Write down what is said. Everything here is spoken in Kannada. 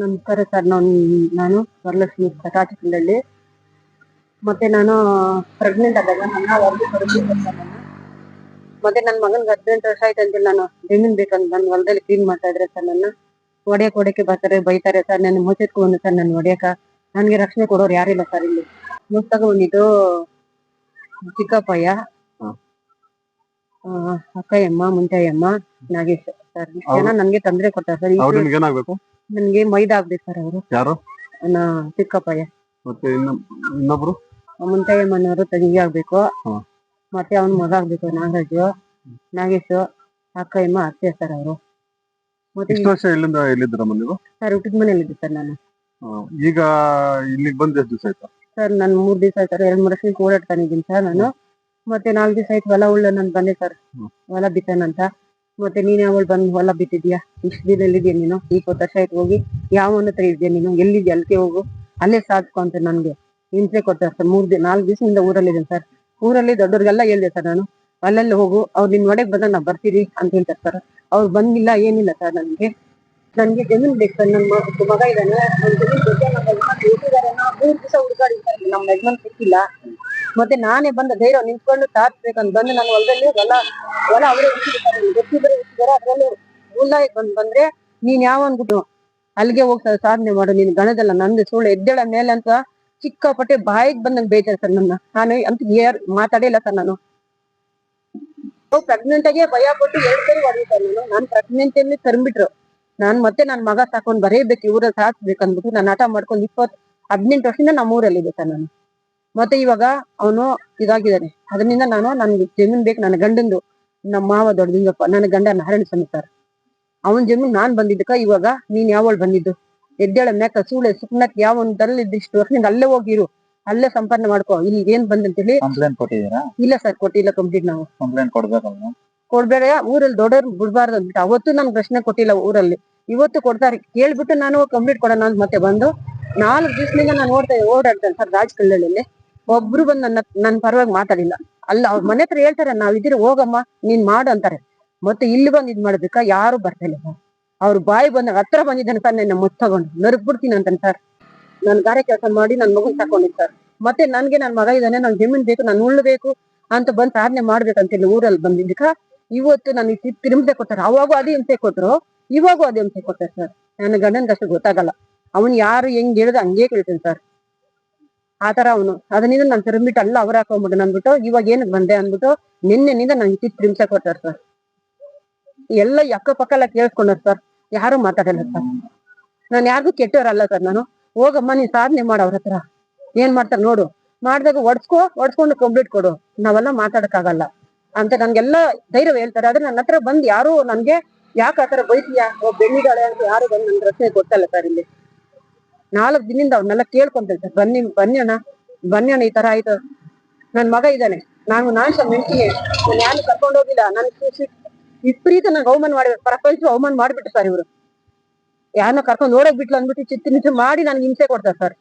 ನಮಸ್ಕಾರ ಸರ್. ನಾನು ವರಲಕ್ಷ್ಮಿ ಕಟಾಚಿಕಂಡಳ್ಳಿ. ಮತ್ತೆ ನಾನು ಪ್ರೆಗ್ನೆಂಟ್ ಆದಾಗ ನನ್ನ ಹೊರಗೆ ಕಳಿಸಿದ್ದೆ ಸರ್ ನಾನು. ಮತ್ತೆ ನನ್ನ ಮಗನ್ಗೆ 18 ವರ್ಷ ಆಯ್ತು ಅಂತೇಳಿ ನಾನು ಜಮೀನ್ ಬೇಕಂತ ನನ್ನ ಹೊಲದಲ್ಲಿ ಕ್ಲೀನ್ ಮಾಡ್ತಾ ಇದ್ರೆ ಸರ್ ನನ್ನ ಹೊಡೆಯಕ್ಕೆ ಬರ್ತಾರೆ, ಬೈತಾರೆ ಸರ್. ನನ್ನ ಮುಚ್ಚಿಟ್ಕೊಂಡು ಸರ್ ನನ್ನ ಹೊಡೆಯಕ ನನ್ಗೆ ರಕ್ಷಣೆ ಕೊಡೋರು ಯಾರಿಲ್ಲ ಸರ್. ಇಲ್ಲಿ ಮುಸ್ ತಗೊಂಡಿದ್ದು ಚಿಕ್ಕಪ್ಪಯ್ಯ, ಅಕ್ಕಯ್ಯಮ್ಮ, ಮುಂಚೆಯಮ್ಮ, ನಾಗೇಶ್ ಸರ್. ಜನ ನನ್ಗೆ ತೊಂದ್ರೆ ಕೊಡ್ತಾರೆ ಸರ್. ನನ್ಗೆ ಮೈದಾ ಆಗ್ಬೇಕು ಸರ್. ಅವರು ಯಾರು? ಚಿಕ್ಕಪ್ಪಯ್ಯ. ಮತ್ತೆ ಇನ್ನೊಬ್ರು ಮುಂಚೆಯಮ್ಮನವರು ತಂಗಿ ಆಗ್ಬೇಕು. ಮತ್ತೆ ಅವನ ಮಗ ಆಗ್ಬೇಕು ನಾಗರಾಜು, ನಾಗೇಶು, ಅಕ್ಕಯ್ಯಮ್ಮ, ಅತ್ತೆ ಸರ್ ಅವರು. ಮತ್ತೆ ಸರ್ ಹುಟ್ಟಿದ ಮನೇಲಿ ಇದ್ದೆ ಸರ್ ನಾನು. ಈಗ ಇಲ್ಲಿಗೆ ಬಂದ ಎಷ್ಟು ದಿವಸ ಆಯ್ತು ಸರ್? ನಾನು 3 ದಿವಸ ಆಯ್ತು ಸರ್. 2-3 ವರ್ಷಕ್ಕೆ ಓಡಾಡ್ತಾನೆ ಇದ್ದೀನಿ ಸರ್ ನಾನು. ಮತ್ತೆ 4 ದಿವಸ ಆಯ್ತು ಹೊಲ ಉಳ್ಳ ನಾನು ಬಂದೆ ಸರ್, ಹೊಲ ಬಿತ್ತನಂತ. ಮತ್ತೆ ನೀನ್ ಅವಳು ಬಂದು ಹೊಲ ಬಿತ್ತಿದ್ಯಾ? ಇಷ್ಟು ದಿನ ಎಲ್ಲಿದ್ಯಾ ನೀನು? 20 ವರ್ಷ ಆಯ್ತು ಹೋಗಿ ಯಾವನ ಹತ್ರ ಇದ್ಯಾ ನೀನು? ಎಲ್ಲಿದ್ಯಾ? ಅಲ್ಲಿಗೆ ಹೋಗು, ಅಲ್ಲೇ ಸಾಧ್ಕೊ ಅಂತ ನನ್ಗೆ ಹಿಂಸೆ ಕೊಡ್ತಾರೆ ಸರ್. 4 ದಿವಸದಿಂದ ಊರಲ್ಲಿದ್ದೀನಿ ಸರ್. ಊರಲ್ಲಿ ದೊಡ್ಡವ್ರಿಗೆಲ್ಲ ಹೇಳ್ದೆ ಸರ್ ನಾನು, ಅಲ್ಲೆಲ್ಲ ಹೋಗು, ಅವ್ರು ನಿನ್ ಒಡೆಗೆ ಬಂದಾಗ ನಾವ್ ಬರ್ತೀರಿ ಅಂತ ಹೇಳ್ತಾರೆ ಸರ್. ಅವ್ರು ಬಂದಿಲ್ಲ, ಏನಿಲ್ಲ ಸರ್. ನನ್ಗೆ ಜಮೀನ್ ಬೇಕು ಸರ್. ನನ್ನ ಮಗ ಇದ್ದಾನೆ, ಜಮೀನ್ ಬಗ್ಗೆ ನಮ್ಮ ಯಜಮಾನ್ 3 ದಿವಸ ಹುಡುಗಾಡಿರ್ತಾರೆ, ನಮ್ಮ ಯಜಮಾನ್ ಸಿಕ್ಕಿಲ್ಲ. ಮತ್ತೆ ನಾನೇ ಬಂದ ಧೈರ್ಯ ನಿಂತ್ಕೊಂಡು ತಾತ್ಬೇಕಂತ ಬಂದು ನಾನು ಹೊಲದಲ್ಲಿ ಹೊಲ ಅವರೇ ಗೊತ್ತಿದ್ದಾರೆ. ಅದ್ರಲ್ಲಿ ಉಲ್ಲಾಯಕ್ ಬಂದ್ರೆ ನೀನ್ ಯಾವ ಅನ್ಬಿಟ್ಟು ಅಲ್ಲಿಗೆ ಹೋಗ್ತಾರೆ ಸಾಧನೆ ಮಾಡು, ನೀನ್ ಗಣದಲ್ಲ ನಂದು ಸುಳ್ಳು ಎದ್ದೇಳ ಮೇಲೆ ಅಂತ ಚಿಕ್ಕಪಟ್ಟೆ ಬಾಯಿಗೆ ಬಂದಂಗ್ ಬೈತಾರೆ ಸರ್ ನನ್ನ. ನಾನು ಅಂತ ಮಾತಾಡಿಲ್ಲ ಸರ್. ನಾನು ಪ್ರೆಗ್ನೆಂಟ್ ಆಗಿ ಭಯ ಪಟ್ಟು 2 ಸರಿ ಹೊಡೆಯುತ್ತಾರೆ ನಾನು ಪ್ರೆಗ್ನೆಂಟ್ ಅಲ್ಲಿ ತಂದ್ಬಿಟ್ರು. ಮತ್ತೆ ನನ್ನ ಮಗ ಸಾಕೊಂಡು ಬರೀಬೇಕು, ಊರಲ್ಲಿ ಸಾಕ್ಬೇಕಂದ್ಬಿಟ್ಟು ನಾನು ಆಟ ಮಾಡ್ಕೊಂಡು 18 ವರ್ಷದಿಂದ ನಮ್ಮ ಊರಲ್ಲಿದೆ ಸರ್ ನಾನು. ಮತ್ತೆ ಇವಾಗ ಅವನು ಇದಾಗಿದ್ದಾನೆ. ಅದರಿಂದ ನನ್ಗೆ ಜಮೀನ್ ಬೇಕು. ನನ್ನ ಗಂಡಂದು ನಮ್ಮ ಮಾವ ದೊಡ್ಡದಿಂಗಪ್ಪ, ನನ್ನ ಗಂಡ ನಾರಾಯಣ ಸ್ವಾಮಿ ಸರ್. ಅವನ್ ಜಮೀನ್ ನಾನ್ ಬಂದಿದ್ದಕ್ಕ ಇವಾಗ ನೀನ್ ಯಾವಳು ಬಂದಿದ್ದು? ಎದ್ದೇಳ ಮ್ಯಾಕ ಸೂಳೆ ಸುಪ್ನಕ್ ಯಾವ ಇಷ್ಟು ವರ್ಷದಿಂದ ಅಲ್ಲೇ ಹೋಗಿರು, ಅಲ್ಲೇ ಸಂಪಾದನೆ ಮಾಡ್ಕೊ. ಇಲ್ಲಿ ಏನ್ ಬಂದಂತೇಳಿ ಕಂಪ್ಲೇಂಟ್ ಕೊಟ್ಟಿದ್ದೀರಾ? ಇಲ್ಲ ಸರ್, ಕೊಟ್ಟಿಲ್ಲ. ಕಂಪ್ಲೀಟ್ ನಾವು ಕಂಪ್ಲೇಂಟ್ ಕೊಡ್ಬೇಕಲ್ಲ. ಕೊಡ್ಬೇಡ, ಊರಲ್ಲಿ ದೊಡ್ಡವ್ರು ಬಿಡ್ಬಾರ್ದು ಅಂದ್ಬಿಟ್ಟು ಅವತ್ತು ನನ್ ಪ್ರಶ್ನೆ ಕೊಟ್ಟಿಲ್ಲ ಊರಲ್ಲಿ. ಇವತ್ತು ಕೊಡ್ತಾರೆ ಕೇಳ್ಬಿಟ್ಟು ನಾನು ಕಂಪ್ಲೀಟ್ ಕೊಡೋಣ ಅಂತ ಮತ್ತೆ ಬಂದು 4 ದಿವಸದಿಂದ ನಾನು ಓಡಾಡ್ತೇನೆ ಸರ್ ರಾಜಕೀಯದಲ್ಲಿ. ಒಬ್ರು ಬಂದು ನನ್ನ ಪರವಾಗಿ ಮಾತಾಡಿಲ್ಲ. ಅಲ್ಲ ಅವ್ರ ಮನೆ ಹತ್ರ ಹೇಳ್ತಾರೆ, ನಾವಿದ್ರೆ ಹೋಗಮ್ಮ ನೀನ್ ಮಾಡು ಅಂತಾರೆ. ಮತ್ತೆ ಇಲ್ಲಿ ಬಂದು ಇದ್ ಮಾಡ್ಬೇಕಾ? ಯಾರು ಬರ್ತಾ ಇಲ್ಲ ಸರ್. ಅವ್ರ ಬಾಯಿ ಬಂದಾಗ ಹತ್ರ ಬಂದಿದ್ದಾನೆ ಸರ್, ನನ್ನ ಮುತ್ತು ತಗೊಂಡು ನರ್ಗ್ಬಿಡ್ತೀನಿ ಅಂತಾನೆ ಸರ್. ನಾನು ಗಾರೆ ಕೆಲಸ ಮಾಡಿ ನನ್ ಮಗನ್ ತಕೊಂಡಿದ್ದೆ ಸರ್. ಮತ್ತೆ ನನ್ಗೆ ನನ್ ಮಗ ಇದ್ದಾನೆ, ನನ್ ಜಮೀನ್ ಬೇಕು, ನಾನು ಉಳ್ಬೇಕು ಅಂತ ಬಂದ್ ಸಾಧನೆ ಮಾಡ್ಬೇಕಂತೇಳಿ ಊರಲ್ಲಿ ಬಂದಿದ್ದಕ್ಕ ಇವತ್ತು ನನಗೆ ಹಿಂಸೆ ಕೊಡ್ತಾರೆ. ಅವಾಗೂ ಅದೇ ಹಿಂಸೆ ಕೊಟ್ರು, ಇವಾಗೂ ಅದೇ ಹಿಂಸೆ ಕೊಡ್ತಾರೆ ಸರ್. ನನ್ನ ಗಂಡನ್ಗೆ ಅಷ್ಟು ಗೊತ್ತಾಗಲ್ಲ. ಅವನು ಯಾರು ಹೆಂಗ್ ಹೇಳಿದ ಹಂಗೆ ಕೇಳ್ತೀನಿ ಸರ್. ಆತರ ಅವನು. ಅದರಿಂದ ನಾನು ತಿರುಗ್ಬಿಟ್ಟು ಅಲ್ಲ ಅವ್ರ ಹಾಕೊಂಡ್ಬಿಟ್ಟು ಅಂದ್ಬಿಟ್ಟು ಇವಾಗ ಏನಕ್ ಬಂದೆ ಅಂದ್ಬಿಟ್ಟು ನಿನ್ನೆನಿಂದ ನಂಗೆ ಹಿಂಸೆ ಕೊಡ್ತಾರೆ ಸರ್. ಎಲ್ಲ ಅಕ್ಕಪಕ್ಕ ಎಲ್ಲ ಕೇಳಿಸ್ಕೊಂಡಾರ ಸರ್, ಯಾರು ಮಾತಾಡಲ್ಲ ಸರ್. ನಾನು ಯಾರಿಗೂ ಕೆಟ್ಟವರಲ್ಲ ಸರ್. ನಾನು ಹೋಗಮ್ಮ ನೀನ್ ಸಾಧನೆ ಮಾಡ, ಅವ್ರ ಹತ್ರ ಏನ್ ಮಾಡ್ತಾರ ನೋಡು, ಮಾಡ್ದಾಗ ಹೊಡ್ಸ್ಕೊಂಡು ಕಂಪ್ಲೀಟ್ ಕೊಡು, ನಾವೆಲ್ಲ ಮಾತಾಡಕ್ಕಾಗಲ್ಲ ಅಂತ ನನ್ಗೆಲ್ಲ ಧೈರ್ಯ ಹೇಳ್ತಾರೆ. ಆದ್ರೆ ನನ್ನ ಹತ್ರ ಬಂದ್ ಯಾರು ನನ್ಗೆ ಯಾಕೆ ಆತರ ಬೈತೀಯಾ, ಬೆಳ್ಳಿದಾಳೆ ಅಂತ ಯಾರು ಬಂದು ನನ್ ರಚನೆ ಕೊಟ್ಟಲ್ಲ ಸರ್. ಇಲ್ಲಿ 4 ದಿನದಿಂದ ಅವ್ರನ್ನೆಲ್ಲ ಕೇಳ್ಕೊಂತೇನೆ ಸರ್, ಬನ್ನಿ ಅಣ್ಣ ಈ ತರ ಆಯ್ತು. ನನ್ ಮಗ ಇದ್ದಾನೆ, ನಾನು ಮೆಂಟಿನಿ, ನಾನು ಯಾರು ಕರ್ಕೊಂಡು ಹೋಗಿಲ್ಲ. ನನ್ ವಿಪರೀತ ನಂಗೆ ಅವಮಾನ ಮಾಡಿದ್ರು, ಪ್ರಪಂಚ ಅವಮಾನ ಮಾಡ್ಬಿಟ್ಟು ಸರ್ ಇವ್ರು. ಯಾರನ್ನ ಕರ್ಕೊಂಡು ಓಡೋಗ್ ಬಿಟ್ಲು ಅಂದ್ಬಿಟ್ಟು ಚಿತ್ರ ಮಾಡಿ ನನ್ಗೆ ಹಿಂಸೆ ಕೊಡ್ತಾರೆ ಸರ್.